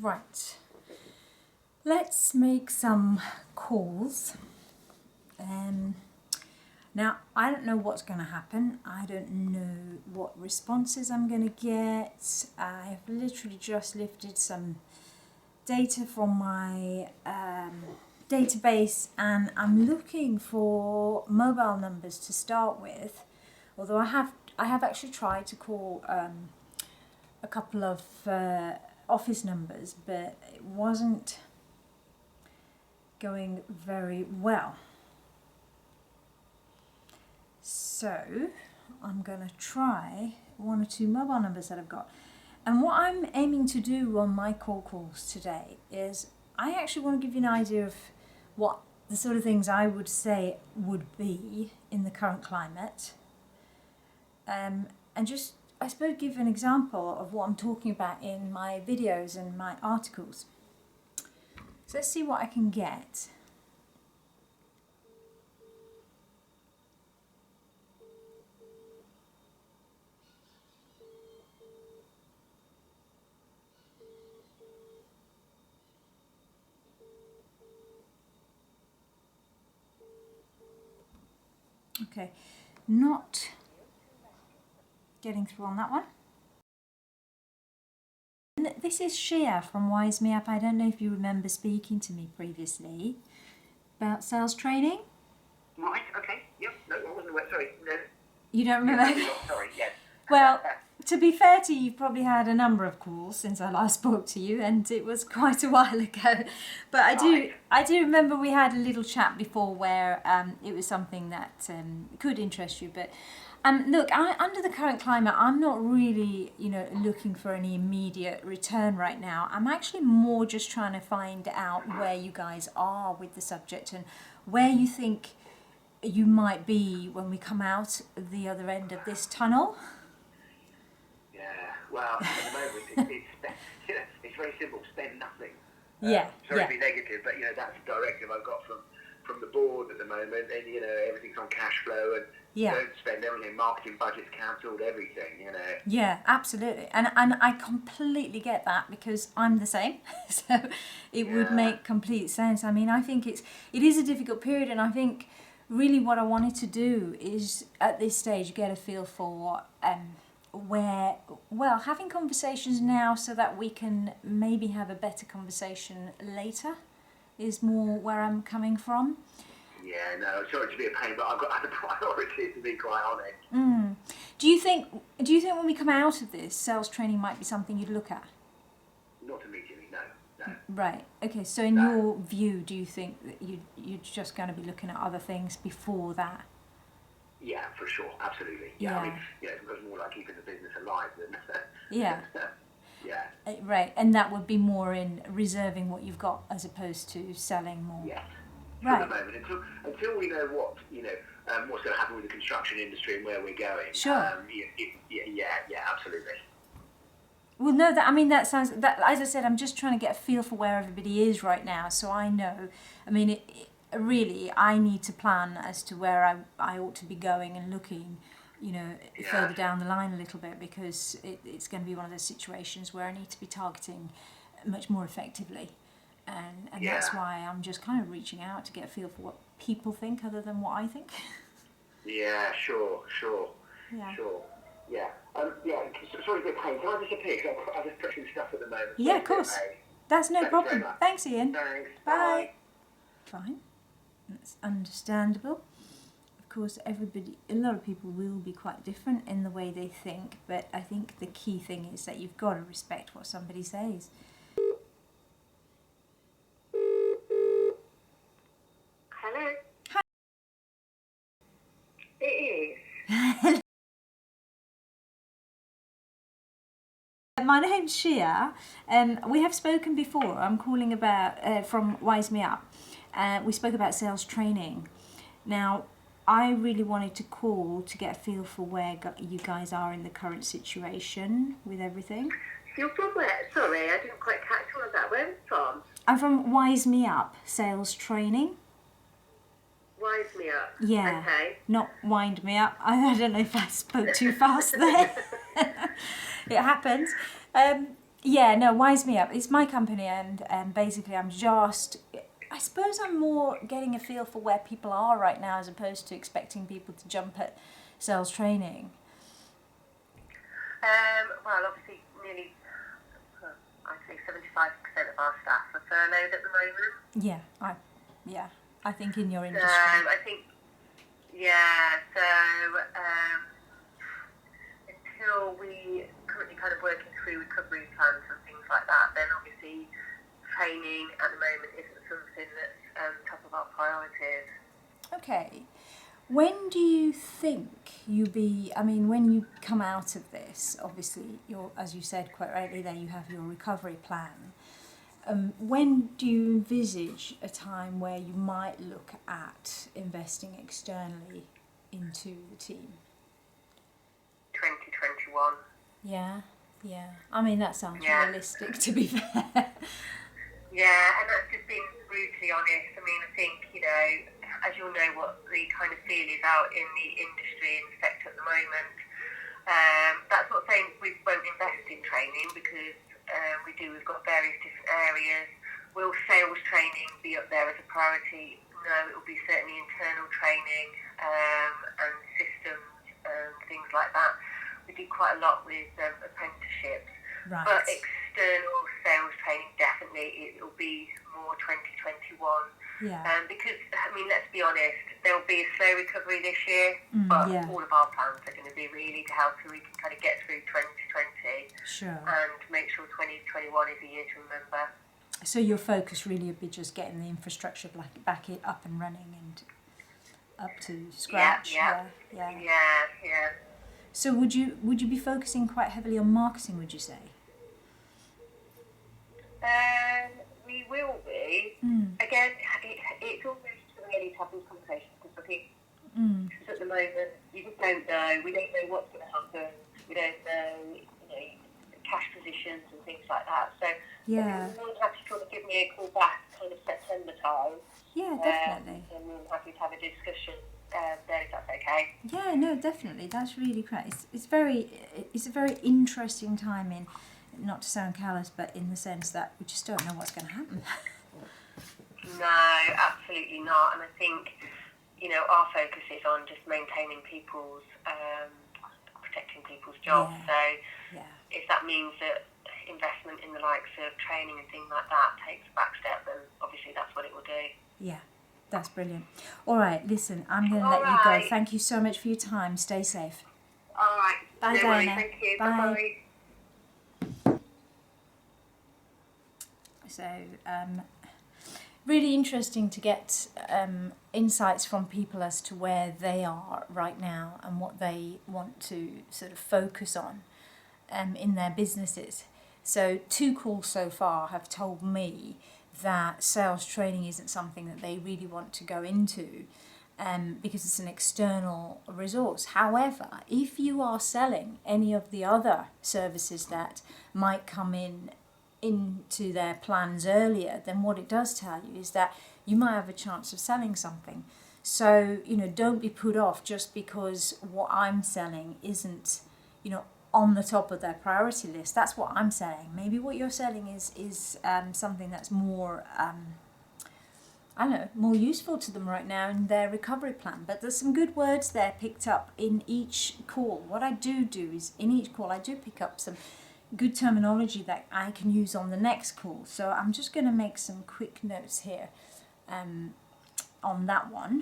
Right, let's make some calls. Now, I don't know what's going to happen. I don't know what responses I'm going to get. I've literally just lifted some data from my database, and I'm looking for mobile numbers to start with. Although I have actually tried to call a couple of office numbers, but it wasn't going very well. So I'm going to try one or two mobile numbers that I've got. And what I'm aiming to do on my calls today is I actually want to give you an idea of what the sort of things I would say would be in the current climate. And just, I suppose, give an example of what I'm talking about in my videos and my articles. So let's see what I can get. Okay, not getting through on that one. And this is Shea from Wise Me Up. I don't know if you remember speaking to me previously about sales training. Right, okay, yep, no, I wasn't aware, sorry, no. You don't remember? No, sorry, yes. Well, to be fair to you, you've probably had a number of calls since I last spoke to you, and it was quite a while ago. But I do remember we had a little chat before where it was something that could interest you. But look, under the current climate, I'm not really, looking for any immediate return right now. I'm actually more just trying to find out where you guys are with the subject and where you think you might be when we come out the other end of this tunnel. Well, at the moment, it's very simple. Spend nothing. Sorry to be negative, but that's the directive I've got from the board at the moment. And everything's on cash flow, and don't spend everything. Marketing budgets cancelled, everything. Yeah, absolutely, and I completely get that because I'm the same. So it would make complete sense. I mean, I think it is a difficult period, and I think really what I wanted to do is at this stage get a feel for having conversations now so that we can maybe have a better conversation later is more where I'm coming from. Yeah, no, sorry to be a pain, but I've got other priorities, to be quite honest. Do you think when we come out of this, sales training might be something you'd look at? Not immediately, no. Right, okay, so in your view, do you think that you're just going to be looking at other things before that? Yeah, for sure, absolutely. Yeah. I mean, it's more like keeping the business alive than... Yeah. Yeah. Right, and that would be more in reserving what you've got as opposed to selling more. Yes. Right. At the moment, until we know what's going to happen with the construction industry and where we're going. Sure. Yeah, absolutely. Well, no, that sounds, as I said, I'm just trying to get a feel for where everybody is right now, so I know. I mean, really, I need to plan as to where I ought to be going and looking, further down the line a little bit, because it's going to be one of those situations where I need to be targeting much more effectively. And that's why I'm just kind of reaching out to get a feel for what people think other than what I think. Yeah, sure. Yeah. Sure. Yeah. Sorry to be a pain. Can I disappear? Because I'm just pushing stuff at the moment. Yeah, of course. That's no problem. Thanks, Ian. Thanks. Bye. Fine. That's understandable. Of course, a lot of people will be quite different in the way they think, but I think the key thing is that you've got to respect what somebody says. Hello? Hi. It is. My name's Shea. We have spoken before. I'm calling about from Wise Me Up. We spoke about sales training. Now, I really wanted to call to get a feel for where you guys are in the current situation with everything. You're from where? Sorry, I didn't quite catch all of that. Where are you from? I'm from Wise Me Up Sales Training. Wise Me Up. Yeah. Okay. Not wind me up. I don't know if I spoke too fast there. It happens. Yeah, no, wise me up. It's my company, and basically I suppose I'm more getting a feel for where people are right now as opposed to expecting people to jump at sales training. Well, obviously, nearly, I'd say 75% of our staff are furloughed at the moment. I think in your industry. I think, until we currently kind of working through recovery plans and things like that, then obviously training at the moment isn't something that's top of our priorities. Okay. When do you think when you come out of this, obviously, as you said quite rightly there, you have your recovery plan. When do you envisage a time where you might look at investing externally into the team? 2021. Yeah. I mean, that sounds realistic, to be fair. Yeah, and that's just being brutally honest. I mean, I think, as you'll know, what the kind of feel is out in the industry and the sector at the moment. That's not saying we won't invest in training, because we've got various different areas. Will sales training be up there as a priority? No, it will be certainly internal training and systems and things like that. We do quite a lot with apprenticeships. Right. But external sales training, definitely, it will be more 2021. Yeah. Because, let's be honest, there'll be a slow recovery this year, but all of our plans are going to be really to help so we can kind of get through 2020. Sure. And make sure 2021 is a year to remember. So your focus really would be just getting the infrastructure back up and running and up to scratch. Yeah. So would you be focusing quite heavily on marketing, would you say? We will be. Again, it's almost too early to have these conversations, because I think at the moment you just don't know. We don't know what's going to happen. We don't know, cash positions and things like that. So you're more than happy to sort of give me a call back kind of September time. Yeah, definitely. And we're happy to have a discussion there, if that's okay. Yeah, no, definitely. That's really great. It's a very interesting time in, not to sound callous, but in the sense that we just don't know what's going to happen. No, absolutely not. And I think, our focus is on just maintaining people's, protecting people's jobs. So if that means that investment in the likes of training and things like that takes a back step, then obviously that's what it will do. Yeah, that's brilliant. All right, listen, I'm going to let you go. Thank you so much for your time. Stay safe. All right. Bye, no Diana. worries. Thank you. Bye. Bye-bye. So, really interesting to get insights from people as to where they are right now and what they want to sort of focus on in their businesses. So 2 calls so far have told me that sales training isn't something that they really want to go into because it's an external resource. However, if you are selling any of the other services that might come into their plans earlier, then what it does tell you is that you might have a chance of selling something. So, don't be put off just because what I'm selling isn't, on the top of their priority list. That's what I'm selling. Maybe what you're selling is something that's more, more useful to them right now in their recovery plan. But there's some good words there picked up in each call. What I do is, in each call, I do pick up some good terminology that I can use on the next call. So I'm just going to make some quick notes here on that one.